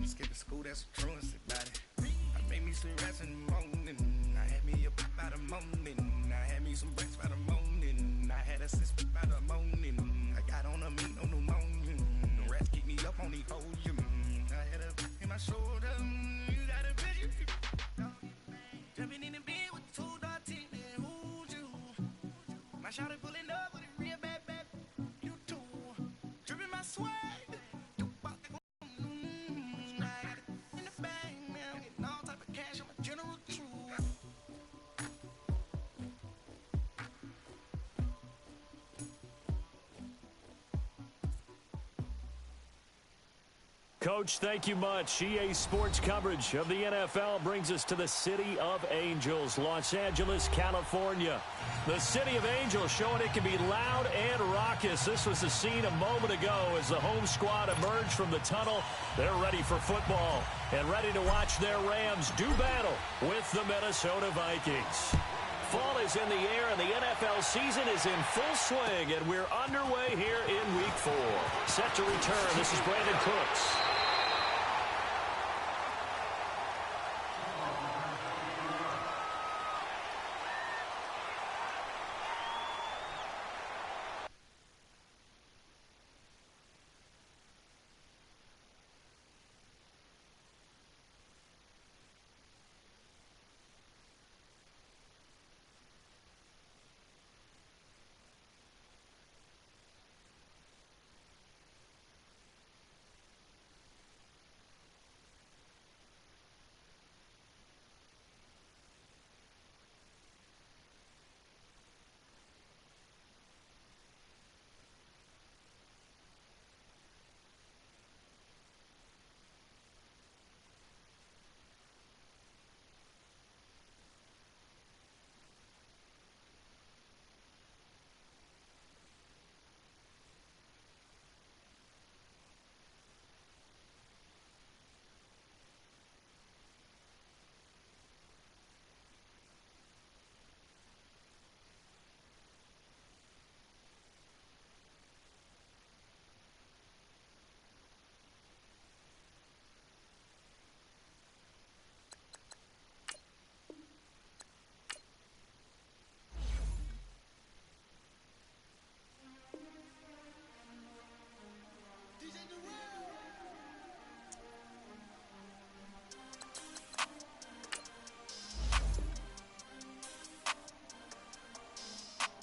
Skip to school, that's a truancy about it. I made me some rats in the morning. I had me a pop by the morning. I had me some breaks by the morning. I had a sis by the morning. I got on a meat, no pneumonia. The rats keep me up on the podium. I had a in my shoulder. You got a bitch. Jumping in the bed with 2 dark teeth. Who's you? My shawty pulling up with a real bad. You too. Dripping my swag. Coach, thank you much. EA Sports coverage of the NFL brings us to the City of Angels, Los Angeles, California. The City of Angels showing it can be loud and raucous. This was the scene a moment ago as the home squad emerged from the tunnel. They're ready for football and ready to watch their Rams do battle with the Minnesota Vikings. Fall is in the air, and the NFL season is in full swing, and we're underway here in Week 4. Set to return, this is Brandon Cooks.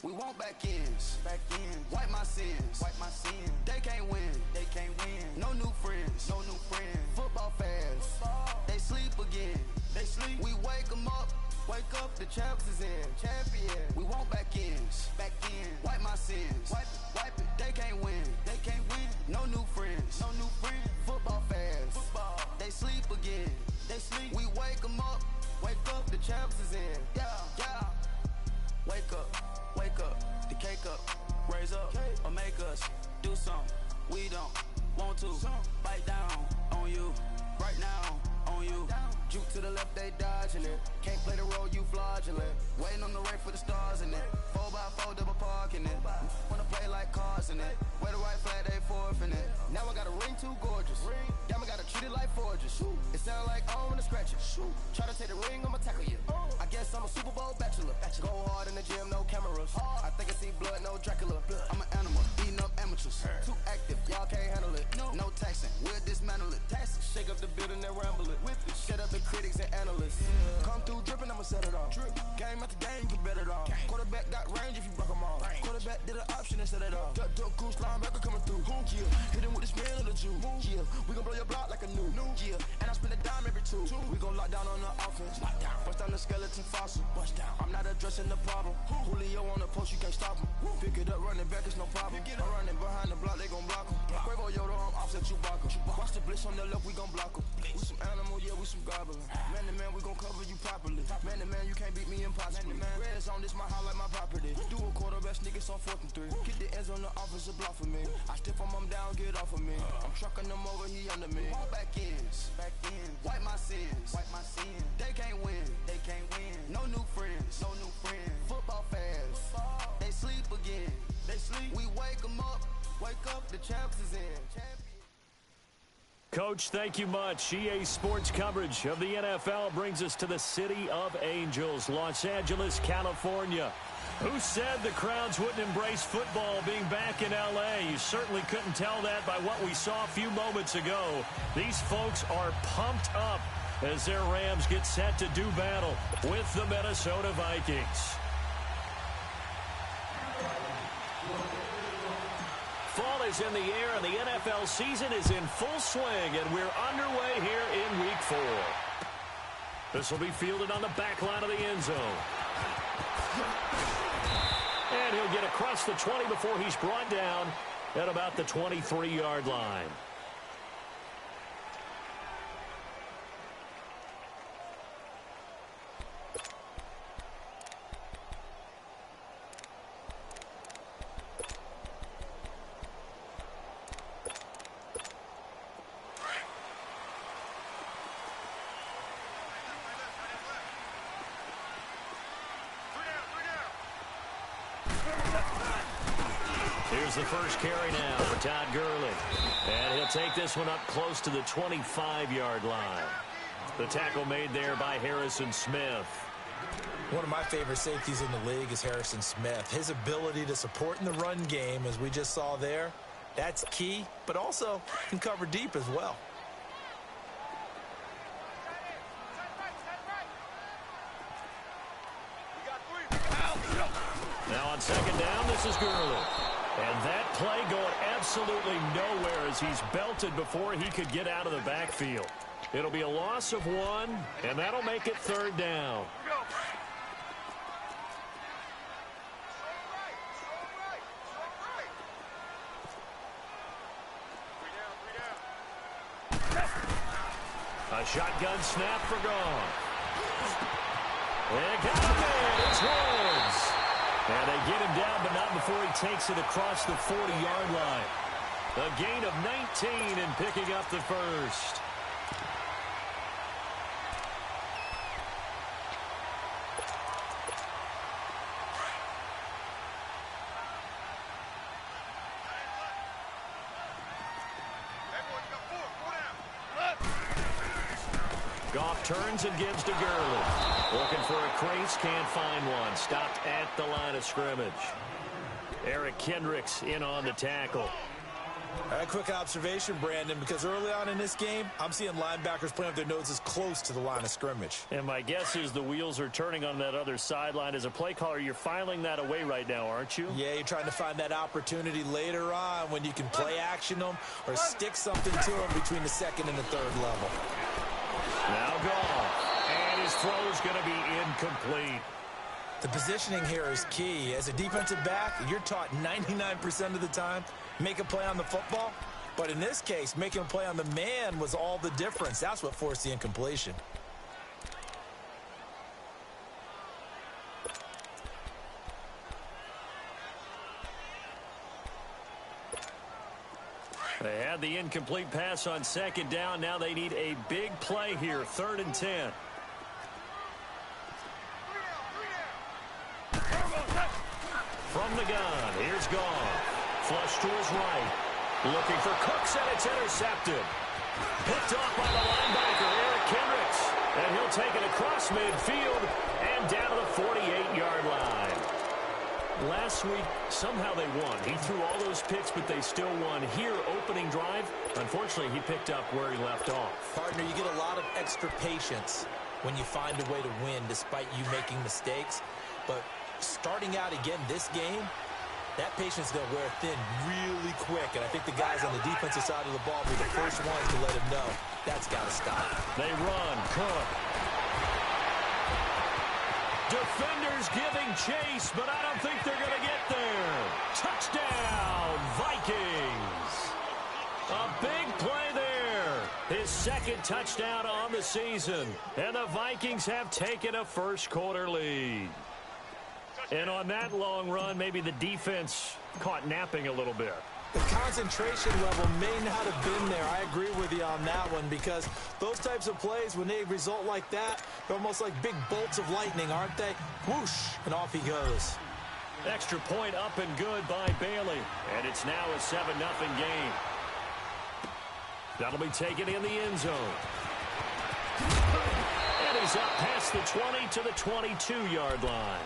We want back ends. Wipe my sins. They can't win. No new friends. Football fans. They sleep again. We wake them up. Wake up, the champs is in. Champion. We want back ends. Wipe my sins. Wipe it. They can't win. No new friends. Football fans. They sleep again. We wake them up. Wake up, the champs is in. Yeah. Wake up, the cake up, raise up, or make us do something we don't want to. Bite down on you, right now on you. Juke to the left, they dodging it. Can't play the role, you fraudulent. Waiting on the right for the stars in it. 4x4 double parking it. Wanna play like cars in it. Wear the right flag, they forfeiting it. Now I got a ring too gorgeous. Damn, I gotta treat it like forges. It sound like I wanna scratch it. Try to take the ring, I'ma tackle you. I guess I'm a Super Bowl bachelor. Go hard in the gym, no cameras. I think I see blood, no Dracula. I'm an animal, eating up amateurs. Too active, y'all can't handle it. No taxing, we'll dismantle it. Shake up the building and ramble it. Shut up the critics and analysts. Come through dripping, I'ma set it off. Game after game, you bet it off. Quarterback got range if you block them all. Quarterback did an option and set it off. Duck goose linebacker coming through. Yeah, hit him with the spin of the Jew. Yeah, we gon' blow your block like a new. Yeah, and I spend a dime every two. We gon' lock down on the offense. Bust down the skeleton fossil. I'm not addressing the problem. Julio on the post, you can't stop him. Pick it up, running back, it's no problem. I'm running behind the block, they gon' block him. Quavo Yoda, I'm offset Chewbacca. Watch the blitz on the left, we gon' block him. We some animal, yeah, we some goblin. Man to man, we gon' cover you properly. Man to man, you can't beat me impossibly. Red zone, this my highlight, my property. Do a quarterback, niggas on 4th and 3. Get the ends on the offensive block for me. I step on him down, get off of me. I'm trucking them over, he under me. Back ends. Wipe my sins. They can't win. No new friends. Football fans. They sleep again. We wake them up. Wake up, the champs is in. Coach, thank you much. EA Sports coverage of the NFL brings us to the City of Angels, Los Angeles, California. Who said the crowds wouldn't embrace football being back in L.A.? You certainly couldn't tell that by what we saw a few moments ago. These folks are pumped up as their Rams get set to do battle with the Minnesota Vikings. Fall is in the air, and the NFL season is in full swing, and we're underway here in Week 4. This will be fielded on the back line of the end zone. And he'll get across the 20 before he's brought down at about the 23-yard line. Here's the first carry now for Todd Gurley. And he'll take this one up close to the 25-yard line. The tackle made there by Harrison Smith. One of my favorite safeties in the league is Harrison Smith. His ability to support in the run game, as we just saw there, that's key, but also can cover deep as well. Now on second down, this is Gurley. And that play going absolutely nowhere as he's belted before he could get out of the backfield. It'll be a loss of 1, and that'll make it third down. A shotgun snap for Goff. And got him in. It's Woods. And they get him down, but not before he takes it across the 40-yard line. A gain of 19 and picking up the first. Goff turns and gives to Gurley. Looking for a crease, can't find one. Stopped at the line of scrimmage. Eric Kendricks in on the tackle. A quick observation, Brandon, because early on in this game, I'm seeing linebackers playing with their noses close to the line of scrimmage. And my guess is the wheels are turning on that other sideline. As a play caller, you're filing that away right now, aren't you? Yeah, you're trying to find that opportunity later on when you can play action them or stick something to them between the second and the third level. Now Goff, and his throw is going to be incomplete. The positioning here is key. As a defensive back, you're taught 99% of the time, make a play on the football. But in this case, making a play on the man was all the difference. That's what forced the incompletion. They had the incomplete pass on second down. Now they need a big play here, 3rd and 10. From the gun, here's Goff. Flush to his right. Looking for Cooks, and it's intercepted. Picked off by the linebacker, Eric Kendricks. And he'll take it across midfield and down to the 48-yard line. Last week, somehow they won. He threw all those picks, but they still won. Here, opening drive, unfortunately, he picked up where he left off. Partner, you get a lot of extra patience when you find a way to win despite you making mistakes. But starting out again this game, that patience is going to wear thin really quick. And I think the guys on the defensive side of the ball will be the first ones to let him know that's got to stop. They run. Cook. Defenders giving chase, but I don't think they're going to get there. Touchdown, Vikings. A big play there. His second touchdown on the season. And the Vikings have taken a first-quarter lead. And on that long run, maybe the defense caught napping a little bit. The concentration level may not have been there. I agree with you on that one because those types of plays, when they result like that, they're almost like big bolts of lightning, aren't they? Whoosh, and off he goes. Extra point up and good by Bailey. And it's now a 7-0 game. That'll be taken in the end zone. And he's up past the 20 to the 22-yard line.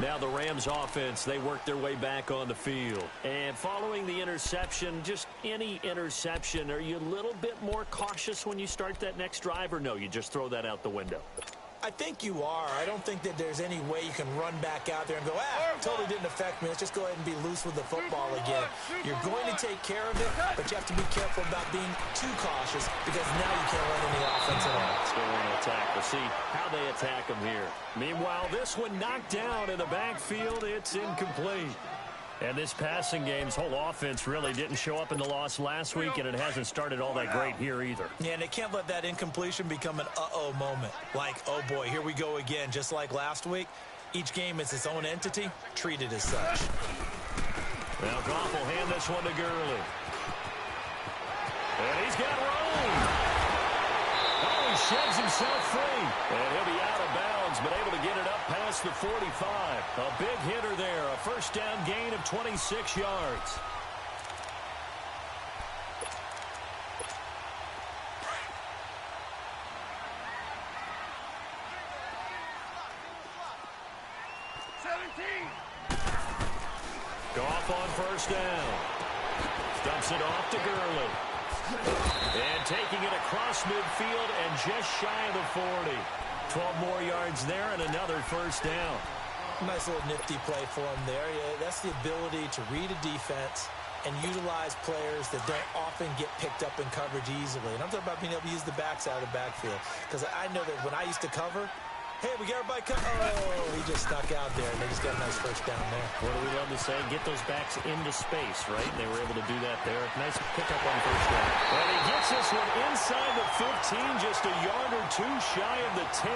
Now the Rams offense, they work their way back on the field. And following the interception, just any interception, are you a little bit more cautious when you start that next drive, or no, you just throw that out the window? I think you are. I don't think that there's any way you can run back out there and go, totally didn't affect me. Let's just go ahead and be loose with the football again. You're going to take care of it, but you have to be careful about being too cautious because now you can't run any offense at all. Let's go on attack. We'll see how they attack them here. Meanwhile, this one knocked down in the backfield. It's incomplete. And this passing game's whole offense really didn't show up in the loss last week, and it hasn't started all that great here either. Yeah, and they can't let that incompletion become an uh-oh moment. Like, oh boy, here we go again. Just like last week, each game is its own entity, treated as such. Now Goff will hand this one to Gurley. And he's got room. Oh, he sheds himself free. And he'll be out of bounds, but able to get it up past the 45. A big hitter there. A first down gain of 26 yards. Goff on first down. Dumps it off to Gurley. And taking it across midfield and just shy of the 40. 12 more yards there and another first down. Nice little nifty play for him there. Yeah, that's the ability to read a defense and utilize players that don't often get picked up in coverage easily. And I'm talking about being able to use the backs out of the backfield. Because I know that when I used to cover, hey, we got everybody cut. Oh, he just stuck out there, and they just got a nice first down there. What do we love to say? Get those backs into space, right? And they were able to do that there. Nice pickup on first down. And he gets this one inside the 15, just a yard or two shy of the 10.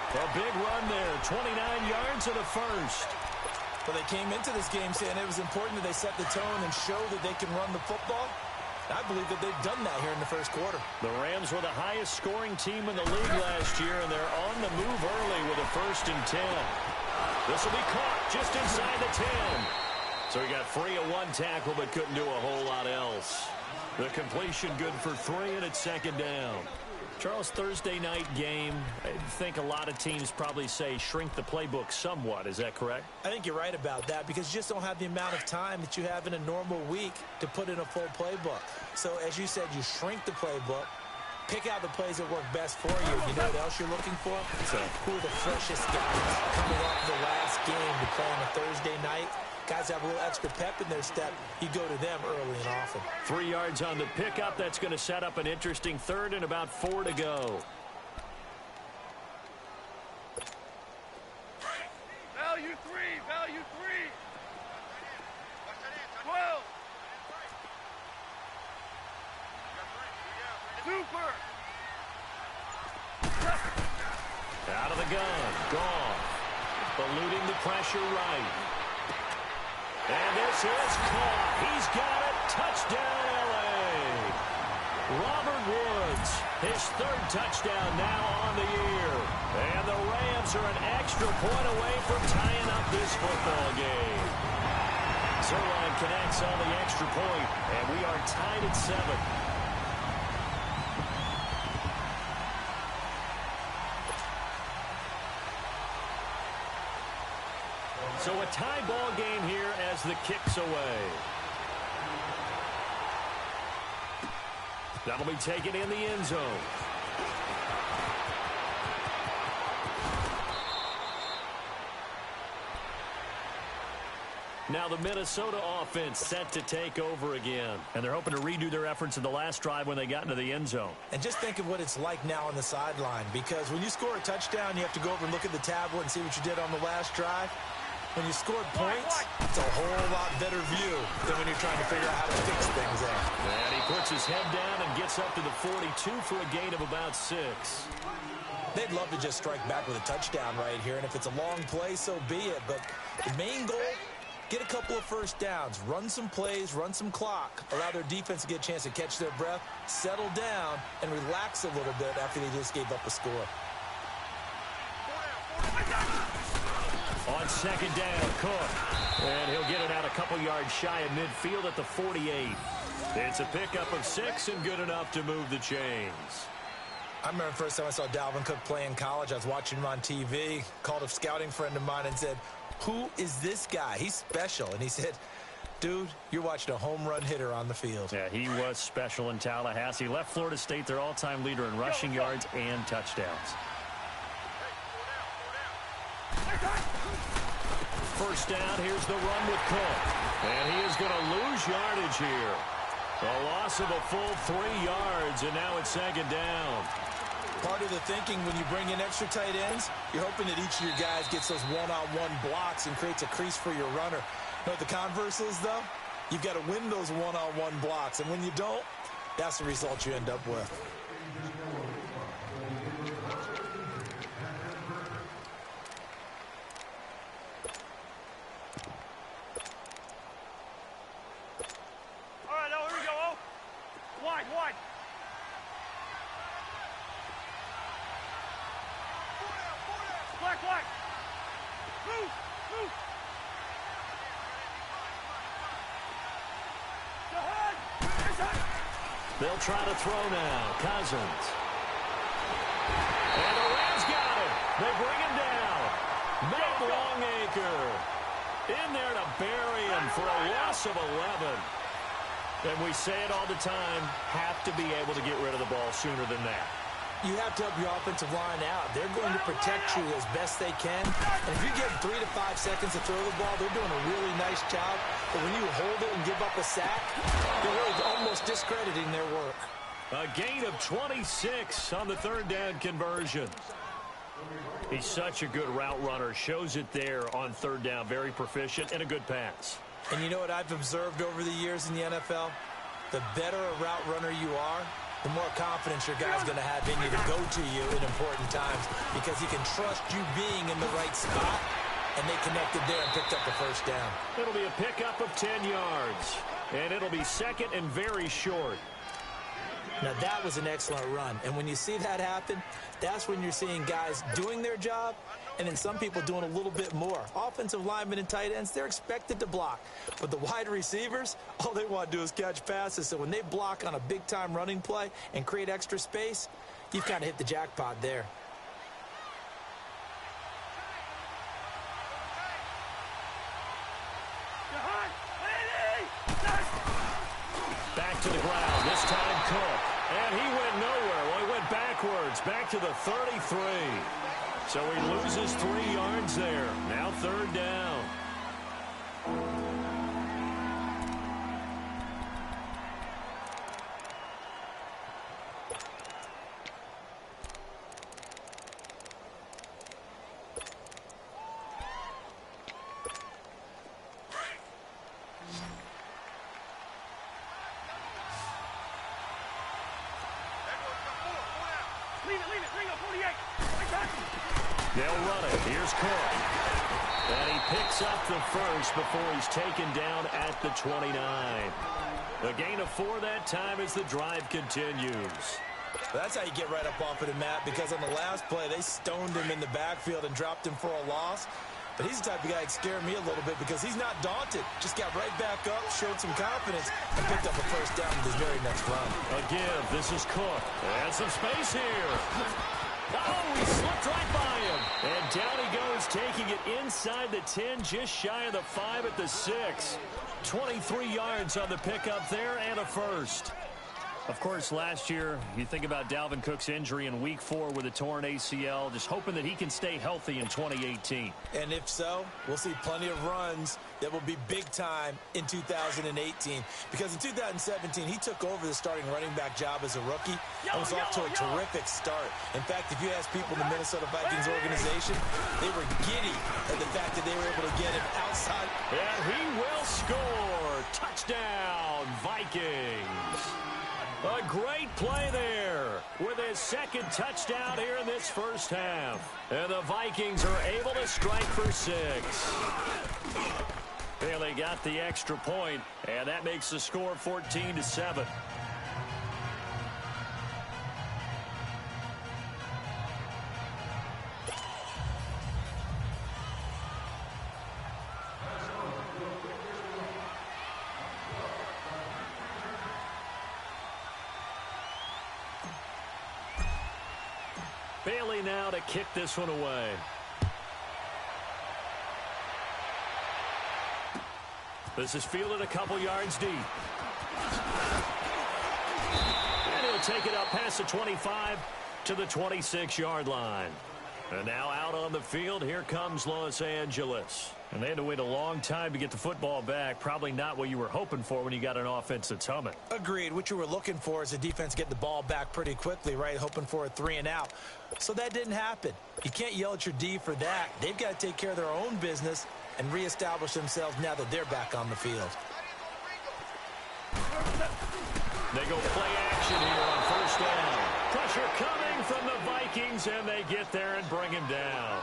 A big run there, 29 yards and a first. Well, they came into this game saying it was important that they set the tone and show that they can run the football. I believe that they've done that here in the first quarter. The Rams were the highest scoring team in the league last year, and they're on the move early with a 1st and 10. This will be caught just inside the 10. So he got free of one tackle, but couldn't do a whole lot else. The completion good for 3, and it's 2nd down. Charles, Thursday night game, I think a lot of teams probably say shrink the playbook somewhat. Is that correct? I think you're right about that because you just don't have the amount of time that you have in a normal week to put in a full playbook. So, as you said, you shrink the playbook, pick out the plays that work best for you. You know what else you're looking for? Who are the freshest guys coming off the last game to play on a Thursday night? Guys have a little extra pep in their step. You go to them early and often. 3 yards on the pickup. That's going to set up an interesting 3rd and about 4 to go. Value 3. 12. Super. Out of the gun. Gone. Eluding the pressure right. And this is caught. He's got it. Touchdown, L.A. Robert Woods, his 3rd touchdown now on the year. And the Rams are an extra point away from tying up this football game. Zerline connects on the extra point, and we are tied at 7. So a tie ball game here as the kick's away. That'll be taken in the end zone. Now the Minnesota offense set to take over again. And they're hoping to redo their efforts in the last drive when they got into the end zone. And just think of what it's like now on the sideline. Because when you score a touchdown, you have to go over and look at the tablet and see what you did on the last drive. When you scored points, it's a whole lot better view than when you're trying to figure out how to fix things up. And he puts his head down and gets up to the 42 for a gain of about 6. They'd love to just strike back with a touchdown right here, and if it's a long play, so be it. But the main goal, get a couple of first downs, run some plays, run some clock, allow their defense to get a chance to catch their breath, settle down, and relax a little bit after they just gave up a score. On 2nd down, Cook. And he'll get it out a couple yards shy of midfield at the 48. It's a pickup of 6 and good enough to move the chains. I remember the first time I saw Dalvin Cook play in college. I was watching him on TV, called a scouting friend of mine and said, "Who is this guy? He's special." And he said, "Dude, you're watching a home run hitter on the field." Yeah, he was special in Tallahassee. Left Florida State their all-time leader in rushing yards and touchdowns. First down, here's the run with Cook. And he is going to lose yardage here. A loss of a full 3 yards, and now it's second down. Part of the thinking when you bring in extra tight ends, you're hoping that each of your guys gets those one-on-one blocks and creates a crease for your runner. You know what the converse is, though? You've got to win those one-on-one blocks, and when you don't, that's the result you end up with. All right, now here we go. Oh. Wide, wide. Black, black. Move, move. They'll try to throw now. Cousins. And the Rams got it. They bring him down. Matt Longacre in there to bury him for a loss of 11. And we say it all the time, have to be able to get rid of the ball sooner than that. You have to help your offensive line out. They're going to protect you as best they can. And if you give 3 to 5 seconds to throw the ball, they're doing a really nice job. But when you hold it and give up a sack, you're really almost discrediting their work. A gain of 26 on the third down conversion. He's such a good route runner. Shows it there on third down. Very proficient and a good pass. And you know what I've observed over the years in the NFL? The better a route runner you are, the more confidence your guy's going to have in you to go to you in important times because he can trust you being in the right spot, and they connected there and picked up the first down. It'll be a pickup of 10 yards, and it'll be second and very short. Now, that was an excellent run, and when you see that happen, that's when you're seeing guys doing their job and then some people doing a little bit more. Offensive linemen and tight ends, they're expected to block. But the wide receivers, all they want to do is catch passes. So when they block on a big-time running play and create extra space, you've kind of hit the jackpot there. Back to the ground, this time Cook. And he went nowhere. Well, he went backwards, back to the 33. So he loses 3 yards there. Now third down. They'll run it. Here's Cook. And he picks up the first before he's taken down at the 29. A gain of 4 that time as the drive continues. That's how you get right up off of him, Matt, because on the last play, they stoned him in the backfield and dropped him for a loss. But he's the type of guy that scared me a little bit because he's not daunted. Just got right back up, showed some confidence, and picked up a first down with his very next run. A give. This is Cook. And some space here. Oh, he slipped right by him. And down he goes, taking it inside the 10, just shy of the 5 at the 6. 23 yards on the pickup there and a first. Of course, last year, you think about Dalvin Cook's injury in Week 4 with a torn ACL, just hoping that he can stay healthy in 2018. And if so, we'll see plenty of runs that will be big time in 2018. Because in 2017, he took over the starting running back job as a rookie and was off to a terrific start. In fact, if you ask people in the Minnesota Vikings organization, they were giddy at the fact that they were able to get him outside. And he will score. Touchdown, Vikings. A great play there with his second touchdown here in this first half. And the Vikings are able to strike for 6. And they got the extra point, and that makes the score 14-7. Bailey now to kick this one away. This is fielded a couple yards deep. And he'll take it up past the 25 to the 26-yard line. And now out on the field, here comes Los Angeles. And they had to wait a long time to get the football back. Probably not what you were hoping for when you got an offense that's humming. Agreed. What you were looking for is the defense get the ball back pretty quickly, right? Hoping for a 3 and out. So that didn't happen. You can't yell at your D for that. They've got to take care of their own business and reestablish themselves now that they're back on the field. They go play action here on first down. Pressure coming from the Vikings, and they get there and bring him down.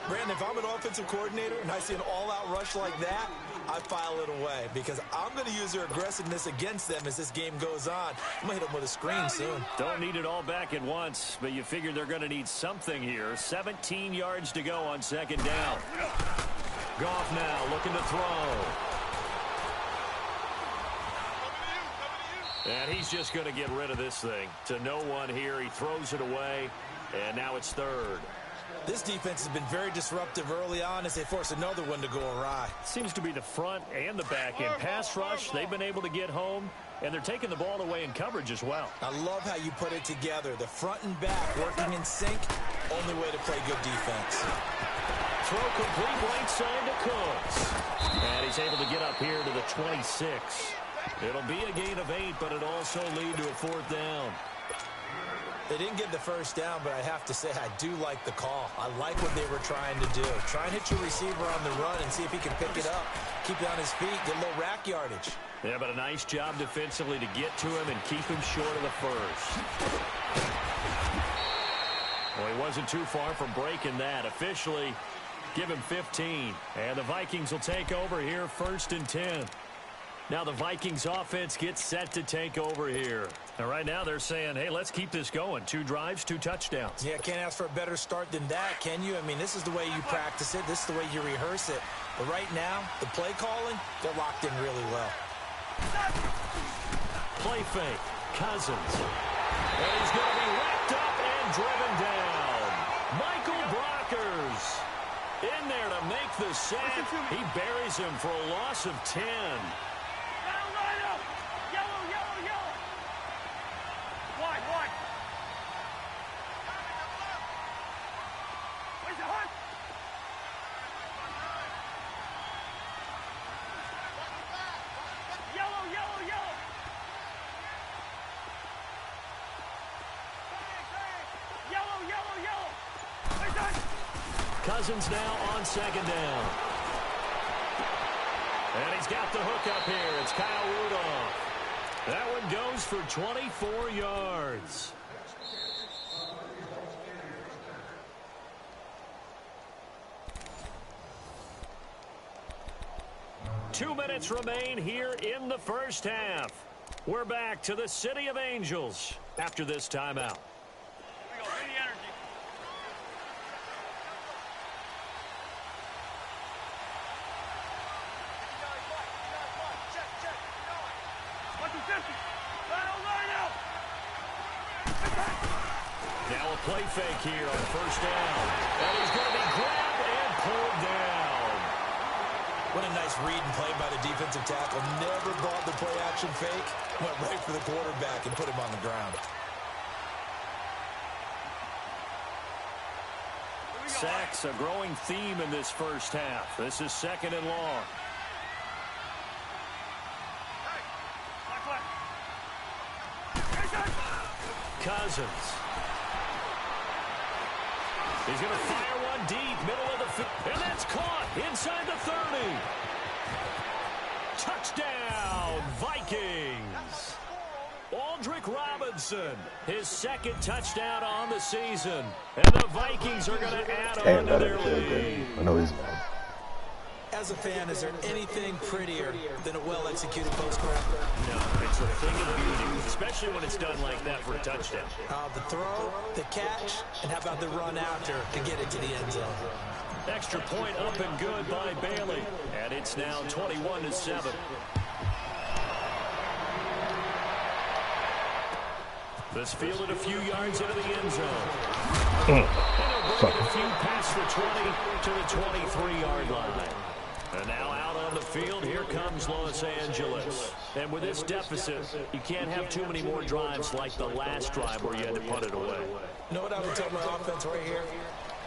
Brandon, if I'm an offensive coordinator and I see an all-out rush like that, I file it away because I'm going to use their aggressiveness against them as this game goes on. I'm going to hit them with a screen soon. Don't need it all back at once, but you figure they're going to need something here. 17 yards to go on second down. Goff now looking to throw. And he's just going to get rid of this thing. To no one here. He throws it away, and now it's third. This defense has been very disruptive early on as they force another one to go awry. Seems to be the front and the back end. Pass rush, they've been able to get home, and they're taking the ball away in coverage as well. I love how you put it together. The front and back working in sync, only way to play good defense. Throw complete right side to Cooks. And he's able to get up here to the 26. It'll be a gain of 8, but it'll also lead to a fourth down. They didn't get the first down, but I have to say I do like the call. I like what they were trying to do. Try and hit your receiver on the run and see if he can pick it up. Keep it on his feet, get a little rack yardage. Yeah, but a nice job defensively to get to him and keep him short of the first. Well, he wasn't too far from breaking that. Officially, give him 15. And the Vikings will take over here, 1st and 10. Now the Vikings offense gets set to take over here. And right now they're saying, hey, let's keep this going. 2 drives, 2 touchdowns. Yeah, can't ask for a better start than that, can you? I mean, this is the way you practice it. This is the way you rehearse it. But right now, the play calling, they're locked in really well. Play fake. Cousins. And he's going to be wrapped up and driven down. Michael Brockers in there to make the sack. He buries him for a loss of 10. Cousins now on second down. And he's got the hook up here. It's Kyle Rudolph. That one goes for 24 yards. Two minutes remain here in the first half. We're back to the City of Angels after this timeout. Now a play fake here on first down. And he's going to be grabbed and pulled down. What a nice read and play by the defensive tackle. Never bought the play action fake. Went right for the quarterback and put him on the ground. Sacks, a growing theme in this first half. This is 2nd and long. Cousins. He's going to fire one deep, middle of the field. And that's caught inside the 30. Touchdown, Vikings. Aldrick Robinson, his 2nd touchdown on the season. And the Vikings are going to add on to their lead. I know he's mad. As a fan, is there anything prettier than a well-executed post grab? No, it's a thing of beauty, especially when it's done like that for a touchdown. The throw, the catch, and how about the run after to get it to the end zone? Extra point up and good by Bailey. And it's now 21-7. This fielded a few yards into the end zone. And he'll bring it a few past the 20 to the 23-yard line. And now out on the field, here comes Los Angeles. And with this deficit, you can't have too many more drives like the last drive where you had to punt it away. You know what I would tell my offense right here?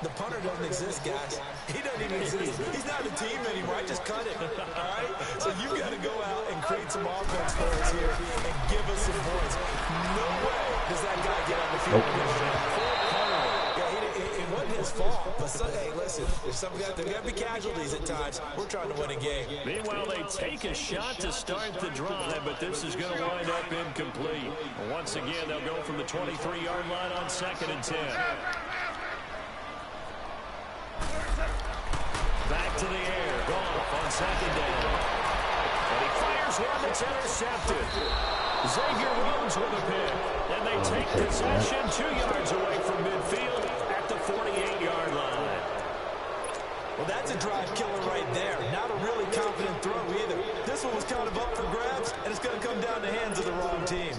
The punter doesn't exist, guys. He doesn't even exist. He's not a team anymore. I just cut it, all right? So you've got to go out and create some offense for us here and give us some points. No way does that guy get on the field. It wasn't his fault. But hey, listen, there's there got to be casualties at times. We're trying to win a game. Meanwhile, they take a shot to start the drive, but this is going to wind up incomplete. Once again, they'll go from the 23-yard line on 2nd and 10. Back to the air, Goff on 2nd down. And he fires one that's intercepted. Xavier Rhodes with a pick. And they take possession 2 yards away from midfield at the 48-yard line. Well, that's a drive killer right there. Not a really confident throw either. This one was kind of up for grabs, and it's going to come down the hands of the wrong team.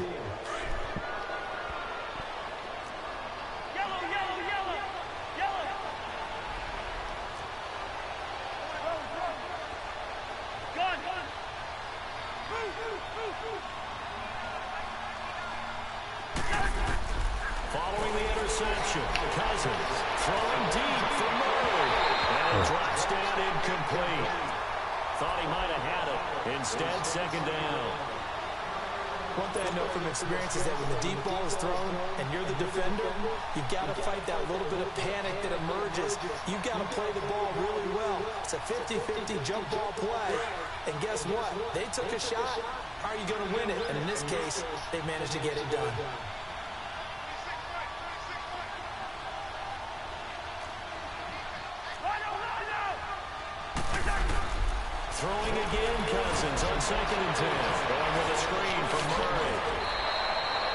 Following the interception, Cousins throwing deep for Murray. And it drops down incomplete. Thought he might have had it. Instead, 2nd down. One thing I know from experience is that when the deep ball is thrown and you're the defender, you've got to fight that little bit of panic that emerges. You've got to play the ball really well. It's a 50-50 jump ball play. And guess what? They took a shot. How are you going to win it? And in this case, they managed to get it done. Throwing again, Cousins on 2nd and 10. Going with a screen from Murray.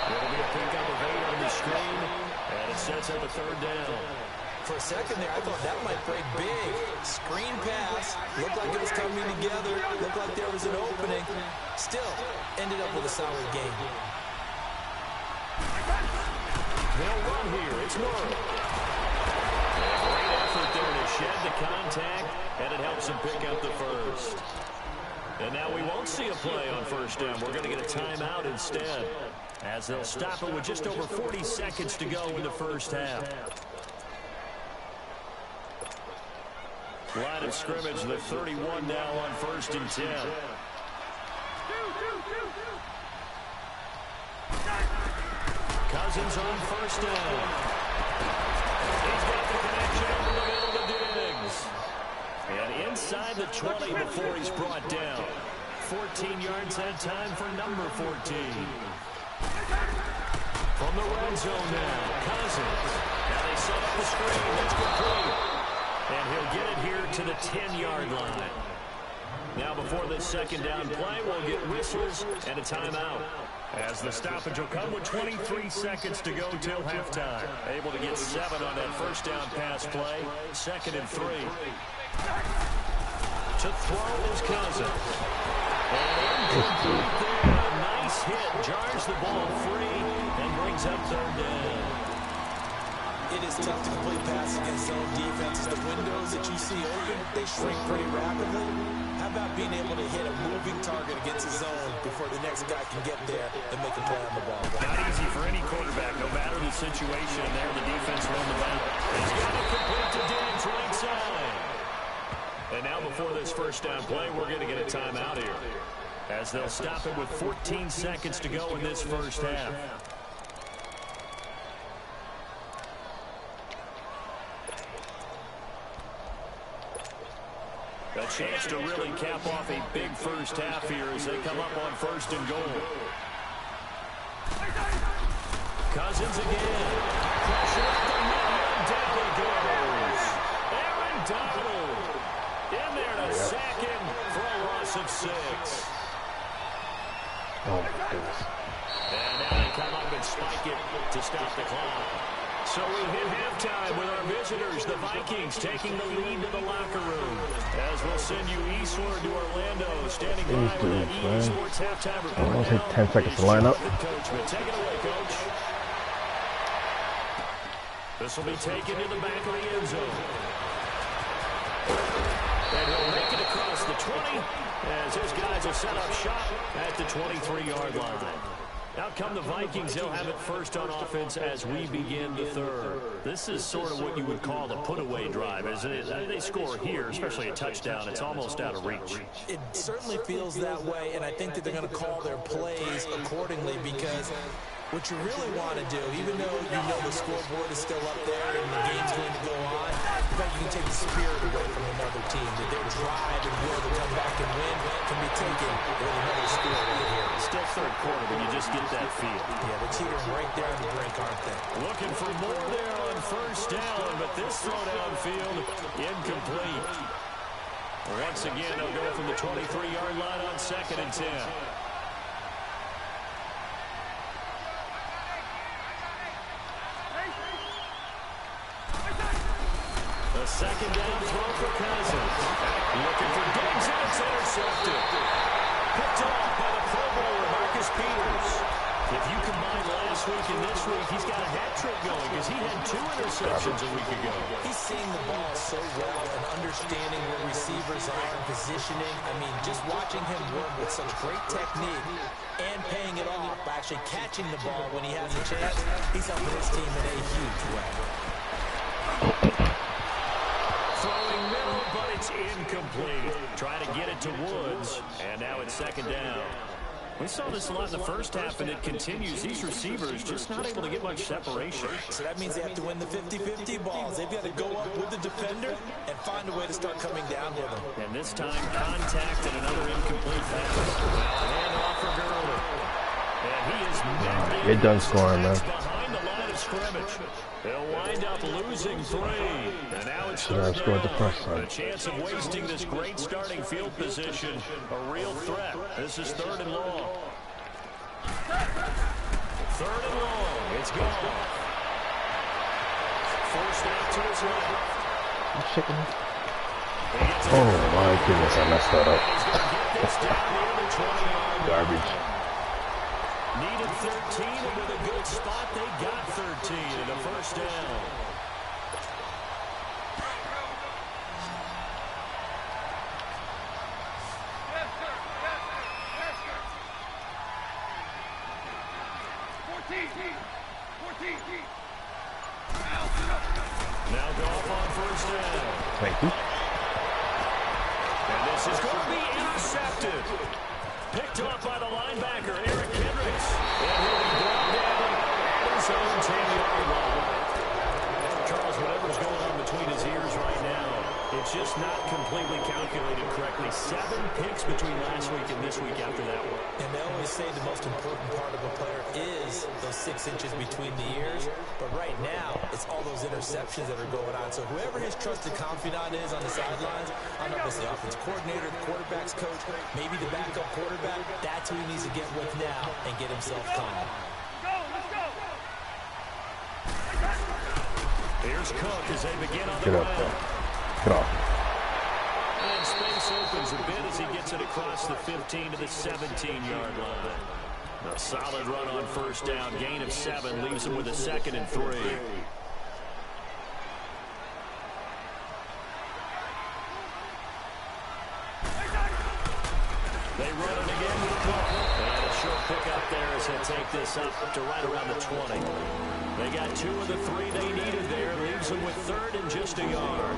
It'll be a pickup of 8 on the screen, and it sets up a 3rd down. For a second there, I thought that might break big. Screen pass. Looked like it was coming together. Looked like there was an opening. Still, ended up with a solid game. They'll run here. It's Murray. Great effort there to shed the contact, and it helps him pick up the first. And now we won't see a play on 1st down. We're going to get a timeout instead, as they'll stop it with just over 40 seconds to go in the 1st half. Line of scrimmage, the 31 now on 1st and 10. Cousins on 1st down. He's got the connection over the middle to Diggs. And inside the 20 before he's brought down. 14 yards that time for number 14. From the red zone now, Cousins. Now they set up the screen. That's complete. And he'll get it here to the 10-yard line. Now before this 2nd down play, we'll get whistles and a timeout, as the stoppage will come with 23 seconds to go till halftime. Able to get 7 on that 1st down pass play. 2nd and 3. To throw is Cousins. And incomplete there. A nice hit. Jars the ball free and brings up 3rd down. It is tough to complete passes against zone defenses. The windows that you see open, they shrink pretty rapidly. How about being able to hit a moving target against a zone before the next guy can get there and make a play on the ball? Not easy for any quarterback, no matter the situation. There, the defense won the battle. He's got it complete to Diggs, right side. And now before this 1st down play, we're going to get a timeout here, as they'll stop it with 14 seconds to go in this 1st half. A chance to really cap off a big 1st half here as they come up on 1st and goal. Cousins again. Pressure at the middle. Down he goes. Aaron Donald in there to sack him for a loss of 6. Oh, my goodness. And now they come up and spike it to stop the clock. So we hit halftime with our visitors, the Vikings, taking the lead to the locker room. As we'll send you eastward to Orlando, standing by with that EA Sports halftime report. It'll take 10 seconds to line up. Take it away, Coach. This will be taken to the back of the end zone. And he'll make it across the 20 as his guys will set up shop at the 23-yard line. Out come the Vikings. They'll have it first on offense as we begin the third. This is sort of what you would call a put-away drive, isn't it? I mean, they score here, especially a touchdown. It's almost out of reach. It certainly feels that way, and I think that they're going to call their plays accordingly because what you really want to do, even though you know the scoreboard is still up there and the game's going to go on, but you can take the spirit away from another team. That their drive and will to come back and win can be taken with another score right here. Still third quarter, but you just get that feel. Yeah, they're teetering right there on the brink, aren't they? Looking for more there on first down, but this throw downfield incomplete. Once again, they'll go from the 23-yard line on 2nd and 10. The second down throw for Cousins. Looking for Diggs, and it's intercepted. Picked off by the Pro Bowler, Marcus Peters. If you combine last week and this week, he's got a hat trick going because he had 2 interceptions a week ago. He's seeing the ball so well and understanding where receivers are and positioning. I mean, just watching him work with such great technique and paying it off by actually catching the ball when he has a chance, he's helping his team in a huge way. Throwing middle, but it's incomplete. Trying to get it to Woods, and now it's 2nd down. We saw this a lot in the first half, and it continues. These receivers just not able to get much separation. So that means they have to win the 50-50 balls. They've got to go up with the defender and find a way to start coming down with them. And this time, contact and another incomplete pass. Handoff for Gurley. And he is Get done scoring, man. Behind the line of scrimmage. They'll wind up losing 3. And now it's 3rd down. A chance of wasting this great starting field position. A real threat. This is 3rd and long. 3rd and long. It's gone. Forced out to his left. Chicken. Oh my goodness, I messed that up. Garbage. Needed 13, and with a good spot, they got 13 and a first down. Now Goff on first down. Thank you. And this is going to be intercepted. Picked up by the linebacker, Eric Hendricks. And he'll be brought down at his own 10-yard line. Charles, whatever's going on between his ears right now, it's just not completely calculated correctly. 7 picks between last week and this week after that one. And they always say the most important part of a player is those 6 inches between the ears. But right now, it's all those interceptions that are going on. So whoever his trusted confidant is on the sidelines, I don't know if it's the offense coordinator, the quarterback's coach, maybe the backup quarterback, that's who he needs to get with now and get himself calm. Here's Cook as they begin on the Get up ground. there. Get off. And space opens a bit as he gets it across the 15 to the 17-yard line. A solid run on first down. Gain of 7 leaves him with a 2nd and 3. They run it again with Cook. And a short pick up there as they take this up to right around the 20. They got 2 of the 3 they needed there. Leaves them with 3rd and just a yard.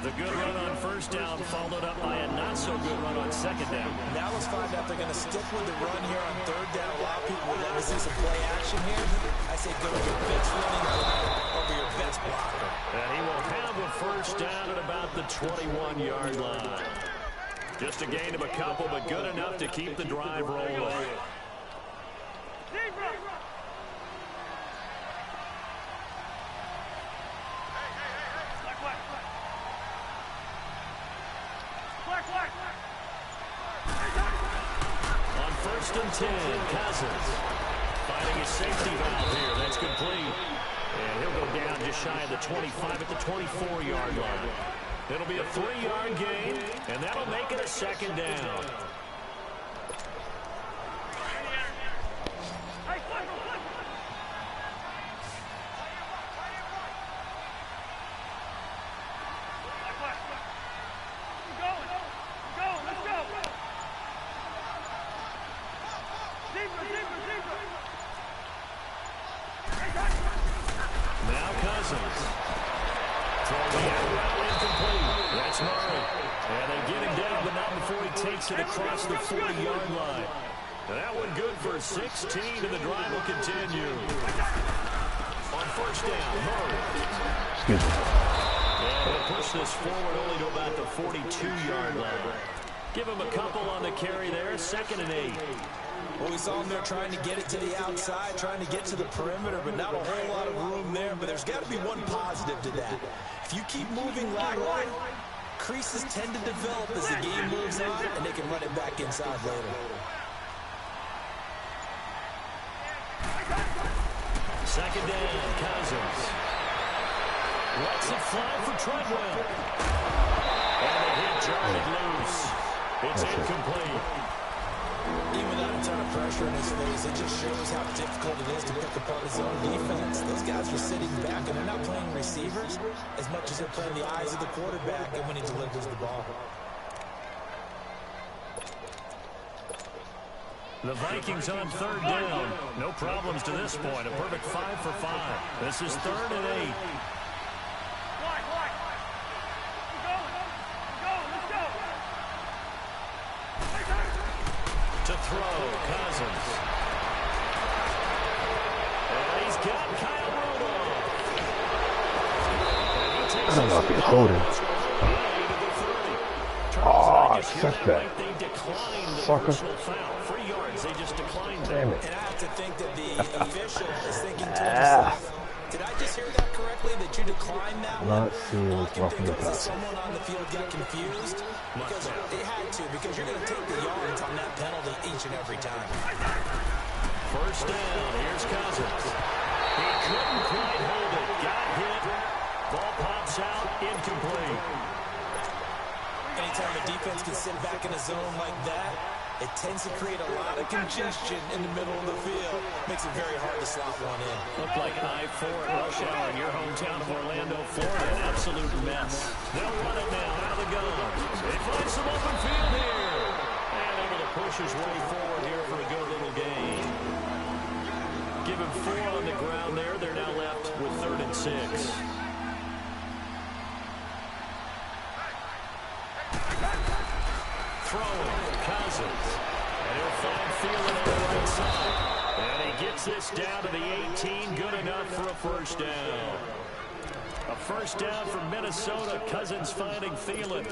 The good run on first down followed up by a not-so-good run on 2nd down. Now let's find out if they're going to stick with the run here on 3rd down. A lot of people would love to see some play action here. I say go with your best running player over your best blocker. And he will have a first down at about the 21-yard line. Just a gain of a couple, but good enough to keep the drive rolling. On 1st and 10, Cousins finding his safety valve here. That's complete. And he'll go down just shy of the 25 at the 24-yard line. It'll be a 3-yard gain, and that'll make it a 2nd down. Cousins. Throwing out route incomplete. That's Murray. And they get him down, but not before he takes it across the 40-yard line. And that one good for 16, and the drive will continue. On first down, Murray. Excuse me. And he'll push this forward only to about the 42-yard line. Give him a couple on the carry there, 2nd and 8. Well, we saw him there trying to get it to the outside, trying to get to the perimeter, but not a whole lot of room there. But there's got to be one positive to that. If you keep moving laterally, creases tend to develop as the game moves on, and they can run it back inside later. Second down, Cousins. Lets it fly for Treadwell. And the hit jarred loose. It's incomplete. Even without a ton of pressure in his face, it just shows how difficult it is to pick apart his own defense. Those guys are sitting back, and they're not playing receivers as much as they're playing the eyes of the quarterback and when he delivers the ball. The Vikings on 3rd down. No problems to this point. A perfect 5 for 5. This is 3rd and 8. To throw, Cousins. And he's got Kyle Rudolph. And he takes I don't know if he's holding. Oh, suck that. Sucker. 3 yards, they just declined. Damn it. And I have to think that the official is thinking to himself, did I just hear that correctly, that you declined that one? Not seeing All I can roughing think the of is passer. someone on the field got confused because they had to, because you're going to take the yards on that penalty each and every time. First down, here's Cousins. He couldn't quite hold it. Got hit. Ball pops out, incomplete. Anytime the defense can sit back in a zone like that, it tends to create a lot of congestion in the middle of the field. Makes it very hard to slot one in. Looked like I-4 at rush hour in your hometown of Orlando, Florida. An absolute mess. They'll run it now out of the gun. They find some open field here. And able to push his way forward here for a good little gain. Give him 4 on the ground there. They're now left with 3rd and 6. Throwing, Cousins. And he'll find Thielen on the right side. And he gets this down to the 18. Good enough for a first down. A first down from Minnesota. Cousins finding Thielen.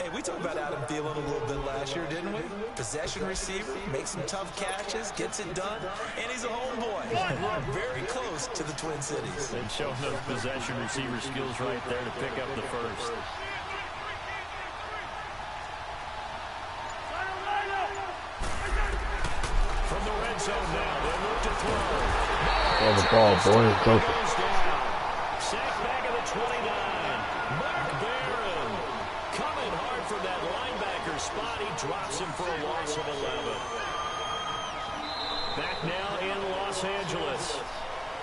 Hey, we talked about Adam Thielen a little bit last year, didn't we? Possession receiver, makes some tough catches, gets it done, and he's a homeboy. We're very close to the Twin Cities. And showing those possession receiver skills right there to pick up the first. From the red zone now, they look to throw. Oh, the ball, boy, is broken. Sack back at the 29. Mark Barron coming hard for that linebacker spot. He drops him for a loss of 11. Back now in Los Angeles.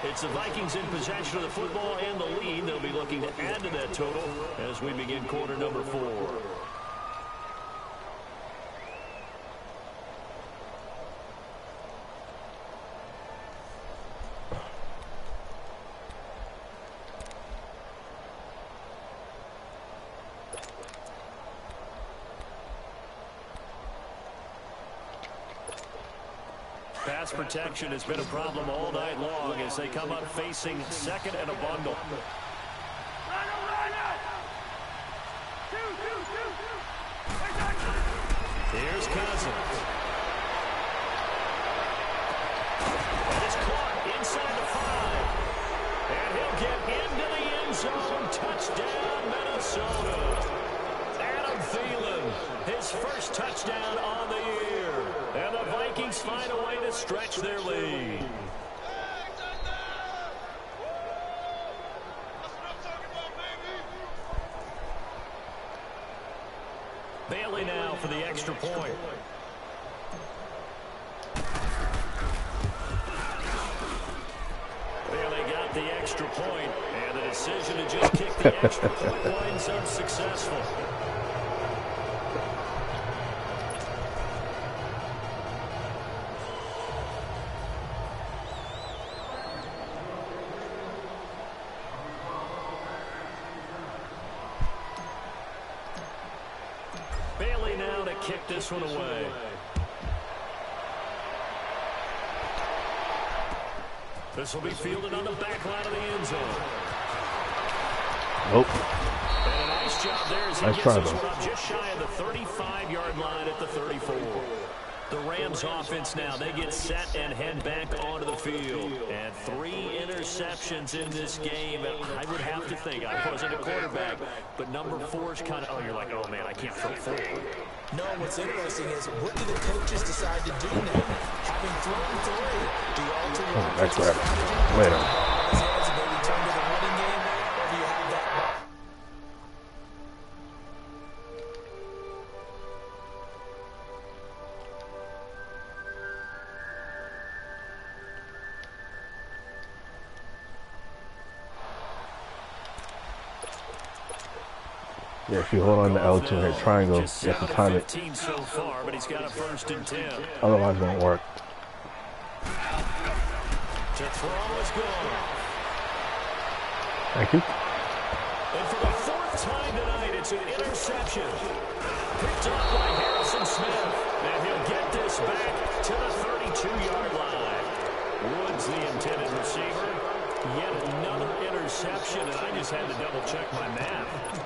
It's the Vikings in possession of the football and the lead. They'll be looking to add to that total as we begin quarter number 4. Pass protection has been a problem all night long as they come up facing 2nd and a bundle. Here's Cousins. And it's caught inside the 5. And he'll get into the end zone. Touchdown, Minnesota. Adam Thielen, his first touchdown on the year. And the Vikings find a way to stretch their lead. Bailey now for the extra point. Bailey got the extra point, and the decision to just kick the extra point winds unsuccessful. to kick this one away. This will be fielded on the back line of the end zone. Nope. And a nice job there as he gets this one up just shy of the 35-yard line at the 34. The Rams offense now, they get set and head back onto the field. And 3 interceptions in this game. And I would have to think, I wasn't a quarterback, but number 4 is kind of, oh, you're like, oh, man, I can't throw 4. No, what's interesting is what do the coaches decide to do now? Having thrown 3, do you alter your offensive strategy? Later. Maybe turn to the running game, or do you have that? Yeah, if you hold on to L2 and hit triangle, you have to time it. So far, but he's got a 1st and 10. Otherwise, it won't work. To throw is good. Thank you. And for the 4th time tonight, it's an interception. Picked up by Harrison Smith. And he'll get this back to the 32-yard line. Woods, the intended receiver. Yet another interception, and I just had to double-check my math.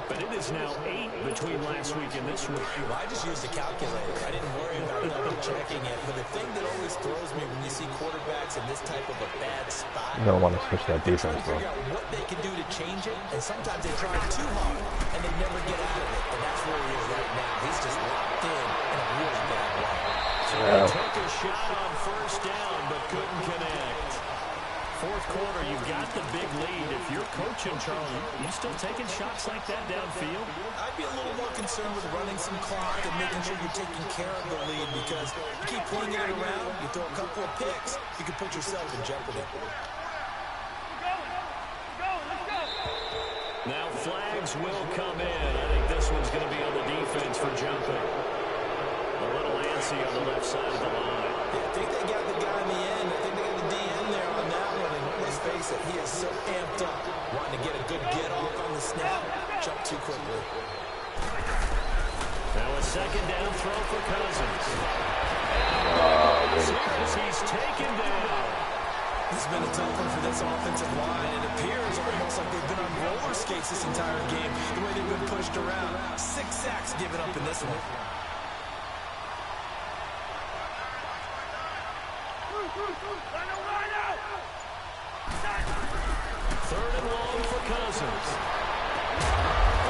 But it is now 8 between last week and this week. Well, I just used a calculator. I didn't worry about double-checking it. But the thing that always throws me when you see quarterbacks in this type of a bad spot, You don't want to switch that defense, bro. figure out what they can do to change it, and sometimes they try too hard, and they never get out of it. And that's where he is right now. He's just locked in a really bad way. So he took a shot on 1st down, but couldn't connect. 4th quarter, you've got the big lead. If you're coaching, Charlie, you still taking shots like that downfield? I'd be a little more concerned with running some clock and making sure you're taking care of the lead, because you keep flinging it around, you throw a couple of picks, you can put yourself in jeopardy. Now flags will come in. I think this one's going to be on the defense for jumping. A little antsy on the left side of the line. Yeah, I think they got the guy in the end. I think they got the D in there on that one. And let's face it, he is so amped up, wanting to get a good get off on the snap. Jump too quickly. Now a 2nd down throw for Cousins. He's taken down. This has been a tough one for this offensive line. It appears almost like they've been on roller skates this entire game, the way they've been pushed around. 6 sacks given up in this one. Third and long for Cousins.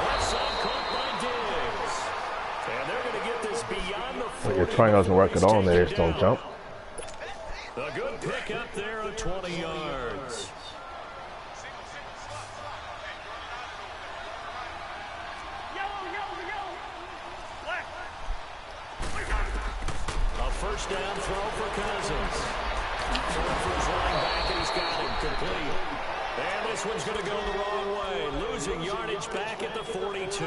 Left side caught by Diggs. And they're going to get this beyond the 40. But your triangle doesn't work at all, and they just don't jump. A good pick up there of 20 yards. A 1st down throw for Cousins. Throwing for his line back, and he's got him complete. And this one's going to go the wrong way. Losing yardage back at the 42.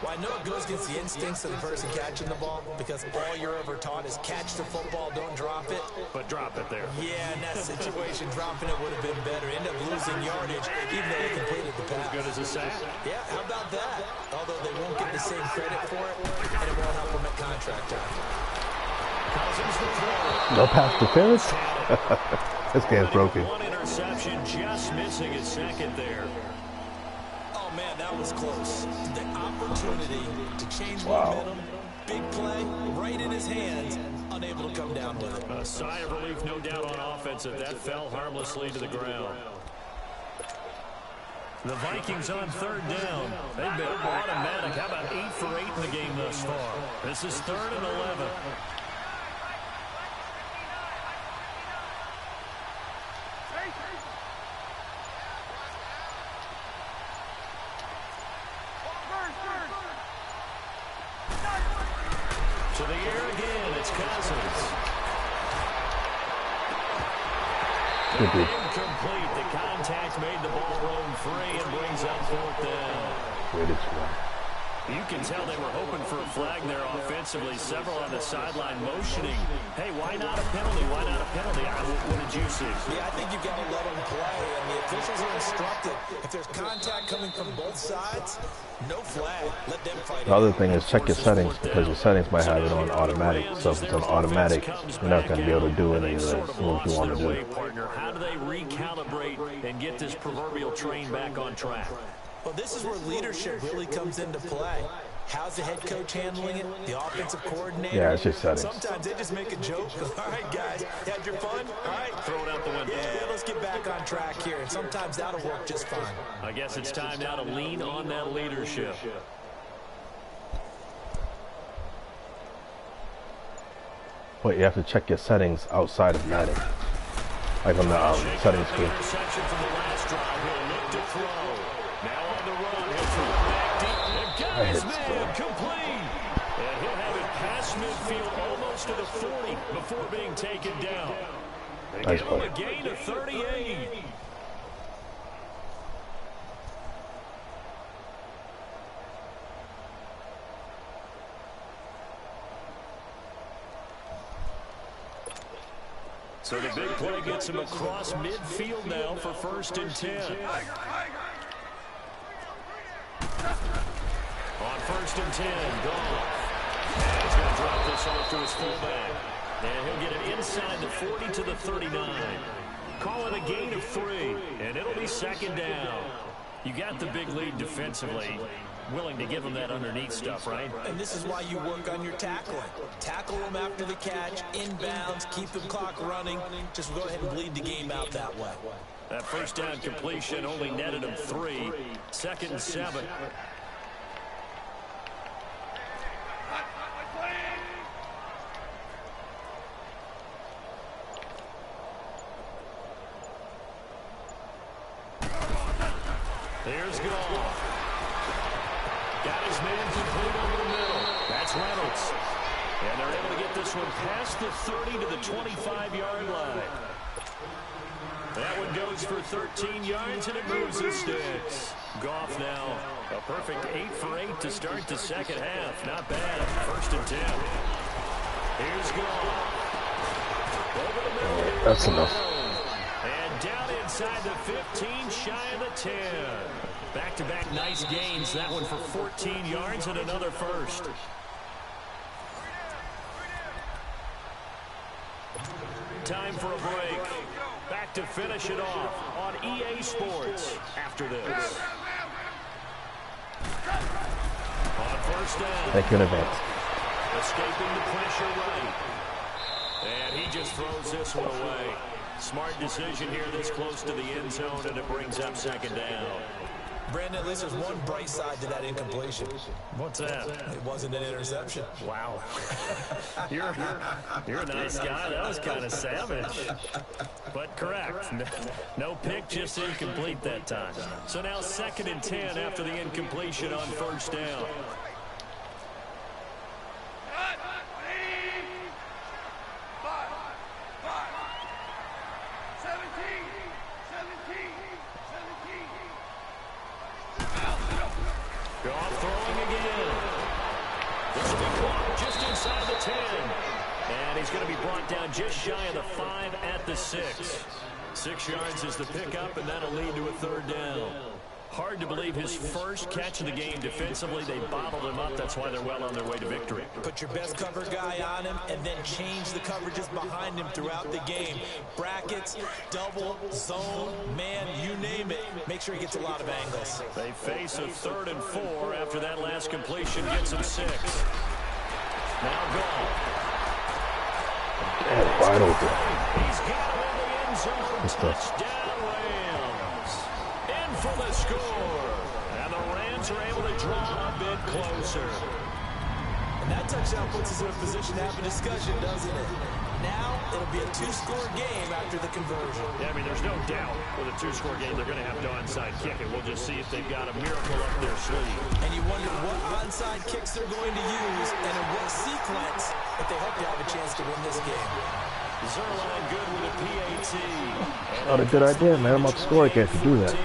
Well, I know it goes against the instincts of the person catching the ball, because all you're ever taught is catch the football, don't drop it. But drop it there. Yeah, in that situation, dropping it would have been better. End up losing yardage, even though they completed the pass. As good as a sack. Yeah, how about that? Although they won't get the same credit for it, and it won't help them at contract time. Cousins the throw. No pass defense? This game's broken. One interception, just missing his 2nd there. Oh, man, that was close. The opportunity to change momentum, big play, right in his hands, unable to come down with it. A sigh of relief, no doubt, on offense, that fell harmlessly to the ground. The Vikings on 3rd down. They've been automatic. How about 8 for 8 in the game thus far? This is 3rd and 11. To the air again, it's Cousins. Incomplete. The contact made the ball roam free and brings up 4th down. You can tell they were hoping for a flag there offensively. Several on the sideline motioning. Hey, why not a penalty? Why not a penalty? What did you see? Yeah, I think you've got to let them play. And the officials are instructed. If there's contact coming from both sides, no flag. Let them fight. The other thing is check your settings, because your settings might have it on automatic. So if it's on automatic, you're not going to be able to do any of the moves you want to do. How do they recalibrate and get this proverbial train back on track? Well, this is where leadership really comes into play. How's the head coach handling it? The offensive coordinator? Yeah, it's just settings. Sometimes they just make a joke. All right, guys, had your fun? All right. Throw it out the window. Yeah, let's get back on track here. And sometimes that'll work just fine. I guess it's time now to lean on that leadership. But you have to check your settings outside of Madden. Like on the settings screen. Interception from the last drive. He'll look to throw. Now on the run. He'll throw it back deep. And got his man complete. And he'll have it past midfield almost to the 40 before being taken down. They Nice give him play. a gain of 38. So the big play gets him across midfield now for 1st and 10. On 1st and 10, Goff. And he's going to drop this off to his fullback. And he'll get it inside the 40 to the 39. Call it a gain of 3, and it'll be 2nd down. You got the big lead defensively. Willing to give him that underneath stuff, right? And this is why you work on your tackling. Tackle them after the catch, inbounds, keep the clock running. Just go ahead and bleed the game out that way. That 1st down completion only netted him 3. 2nd and 7. There's Goff. Got his man complete over the middle. That's Reynolds. And they're able to get this one past the 30 to the 25-yard line. That one goes for 13 yards, and it moves the sticks. Goff now a perfect 8 for 8 to start the 2nd half. Not bad. 1st and 10. Here's Goff. Over the middle. That's enough. And down inside the 15, shy of the 10. Back-to-back nice gains. That one for 14 yards and another 1st. Time for a break. Back to finish it off on EA Sports after this. On 1st down. Thank you in advance. Escaping the pressure right. And he just throws this one away. Smart decision here this close to the end zone, and it brings up 2nd down. Brandon, at least there's one bright side to that incompletion. What's that? It wasn't an interception. Wow. You're a nice guy. That was kind of savage. But correct. No pick, just incomplete that time. So now 2nd and 10 after the incompletion on 1st down. Goff throwing again. This will be caught just inside the 10. And he's going to be brought down just shy of the 5 at the 6. 6 yards is the pickup, and that'll lead to a 3rd down. Hard to believe his first catch of the game defensively. They bottled him up. That's why they're well on their way to victory. Put your best cover guy on him and then change the coverages behind him throughout the game. Brackets, double, zone, man, you name it. Make sure he gets a lot of angles. They face a 3rd and 4 after that last completion gets him 6. Now Goff. Yeah, wide open. He's got him in the end zone. Touchdown Rams. In for the score. And the Rams are able to draw a bit closer. And that touchdown puts us in a position to have a discussion, doesn't it? Now it'll be a 2-score game after the conversion. Yeah, I mean, there's no doubt with a 2-score game they're going to have to onside kick it. We'll just see if they've got a miracle up their sleeve. And you wonder what onside kicks they're going to use and in what sequence if they hope to have a chance to win this game. Zerline good with a PAT. Not a good idea, man. I'm up score again to do that.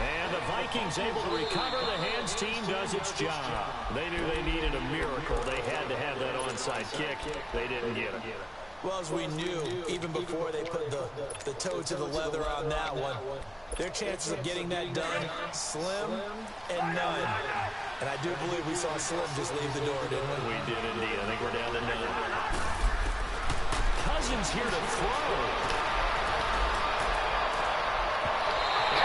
And the Vikings able to recover. The hands team does its job. They knew they needed a miracle. They had to have that onside kick. They didn't get it. Well, as we knew, even before they put the toe to the leather on that one, their chances of getting that done, slim and none. And I do believe we saw Slim just leave the door, didn't we? We did indeed. I think we're down to 9. Cousins here to throw.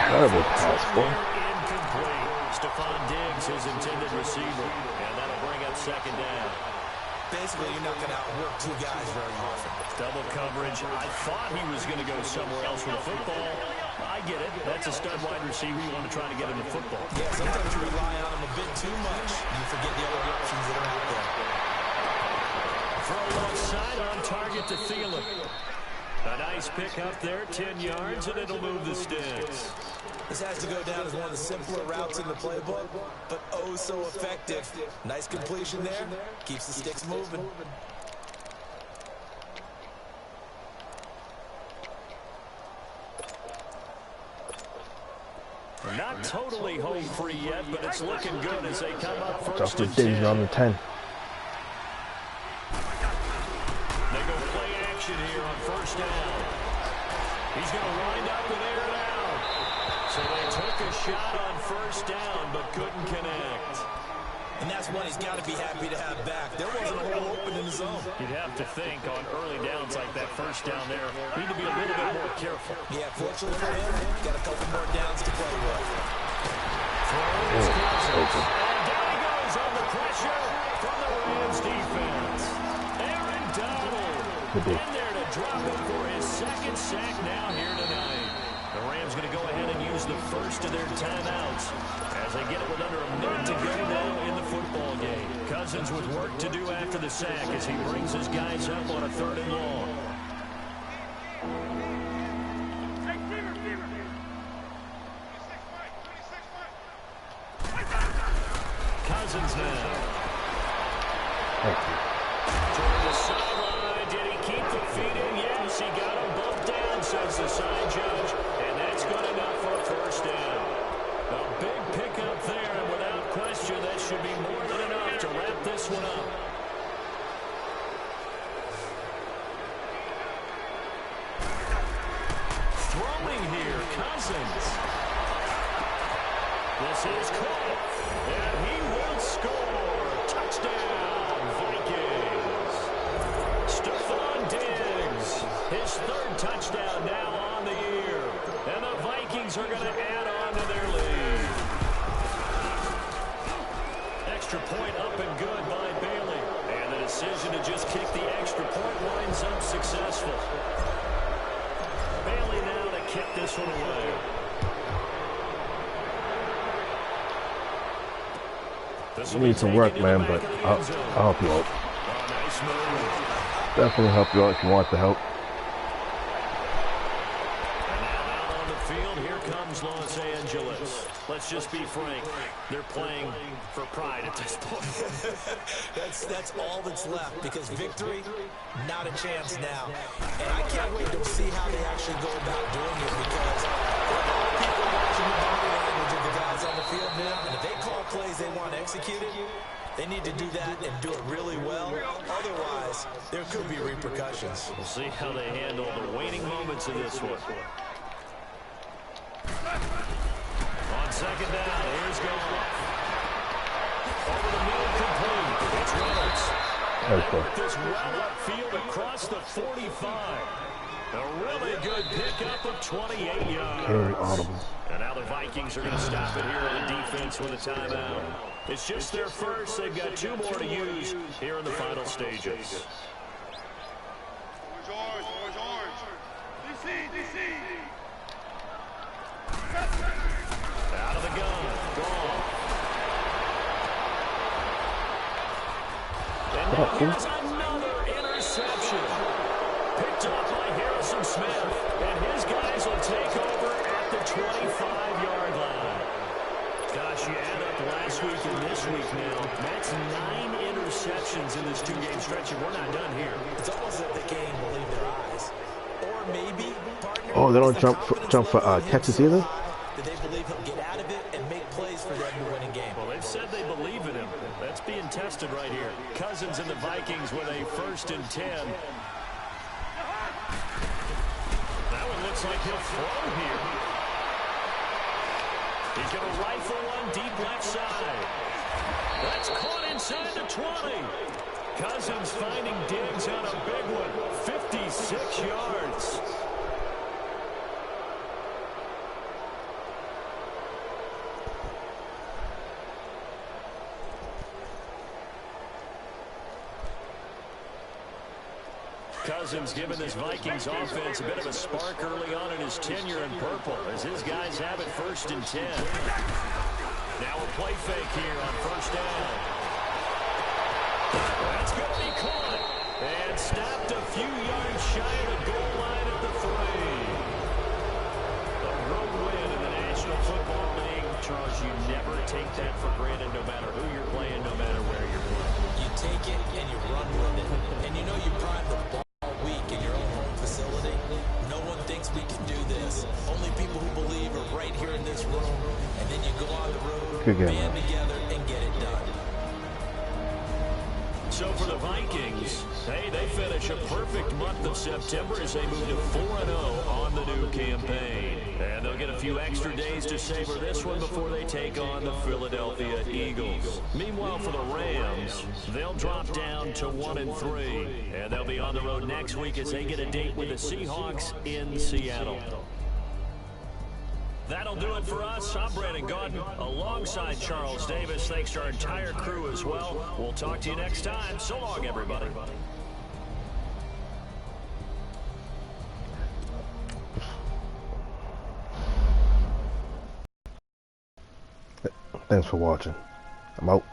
Terrible pass, boy. Incomplete. Stephon Diggs, his intended receiver. And that'll bring up 2nd down. Basically, you're not going to outwork 2 guys very often. Double coverage. I thought he was going to go somewhere else with the football. I get it. That's a stud wide receiver. You want to try to get him the football. Yeah, sometimes you rely on him a bit too much. You forget the other options that are out there. Throw left side on target to Thielen. A nice pick up there, 10 yards, and it'll move the sticks. This has to go down as one of the simpler routes in the playbook, but oh so effective. Nice completion there. Keeps the sticks moving. Not totally home free yet, but it's looking good as they come up first. Just with Diggs on the 10. They go play action here on 1st down. He's going to wind up and air it out. So they took a shot on 1st down, but couldn't connect. And that's one he's got to be happy to have back. There wasn't a hole open in the zone. You'd have to think on early downs like that 1st down there, need to be a little bit more careful. Yeah, fortunately for him, got a couple more downs to play with. And down he goes on the pressure from the Rams defense. Aaron Donald in there to drop it for his 2nd sack now here tonight. The Rams going to go ahead and use the first of their timeouts as they get it with under a minute to go now in the football game. Cousins with work to do after the sack as he brings his guys up on a 3rd and long. Cousins now. Toward the sideline. Did he keep the feet in? Yes, he got them both down, says the side judge. And that's good enough for a 1st down. A big pickup there, and without question, that should be more than enough to wrap this one up. Throwing here, Cousins. This is caught, and he will score. Touchdown, Vikings. Stephon Diggs, his 3rd touchdown now on the year. And the Vikings are going to add on to their lead. Extra point up and good by Bailey. And the decision to just kick the extra point winds up successful. Bailey now to kick this one away. You need some work, man, but I'll help you out. Definitely help you out if you want the help. And now out on the field, here comes Los Angeles. Let's just be frank, they're playing for pride at this point. That's all that's left, because victory, not a chance now. And I can't wait to see how they actually go about doing it, because people watching the body language of the guys on the field now, and if they call plays they want executed, they need to do that and do it really well. Otherwise, there could be repercussions. We'll see how they handle the waning moments of this one. On 2nd down, here's Goff. Over the middle, complete. It's Reynolds. And they put this well upfield across the 45. A really good pickup of 28 yards. Very audible. And now the Vikings are going to stop it here on the defense with a timeout. It's just their first. They've got 2 more to use here in the final stages. Orange. DC. Out of the gun. Gone. And now here's another interception. Picked up by Harrison Smith. And his guys will take over at the 25-yard line. Gosh, you add up last week and this week now. That's 9 interceptions in this 2-game stretch, and we're not done here. It's almost like they can't believe their eyes. Or maybe, partner, Oh, they don't jump for catches either? Do they believe he'll get out of it and make plays for them to win a game? Well, they've said they believe in him. That's being tested right here. Cousins and the Vikings with a 1st and 10. That one looks like he'll throw here. He's going to rifle one deep left side. That's caught inside the 20. Cousins finding Diggs on a big one. 56 yards. Cousins giving this Vikings offense a bit of a spark early on in his tenure in purple as his guys have it 1st and 10. Now a play fake here on 1st down. That's going to be caught and snapped a few yards shy of the goal line at the 3. A road win in the National Football League. Charles, you never take that for granted no matter who you're playing, no matter where you're playing. You take it and you run with it. And you know you prime the ball week in your own home facility. No one thinks we can do this. Only people who believe are right here in this room. And then you go on the road, band together, and get it done. So for the Vikings, hey, they finish a perfect month of September as they move to 4-0 on the new campaign. And they'll get a few extra days to savor this one before they take on the Philadelphia Eagles. Meanwhile, for the Rams, they'll drop down to 1-3. And they'll be on the road next week as they get a date with the Seahawks in Seattle. That'll do it for us. I'm Brandon Gaudin alongside Charles Davis. Thanks to our entire crew as well. We'll talk to you next time. So long, everybody. Thanks for watching. I'm out.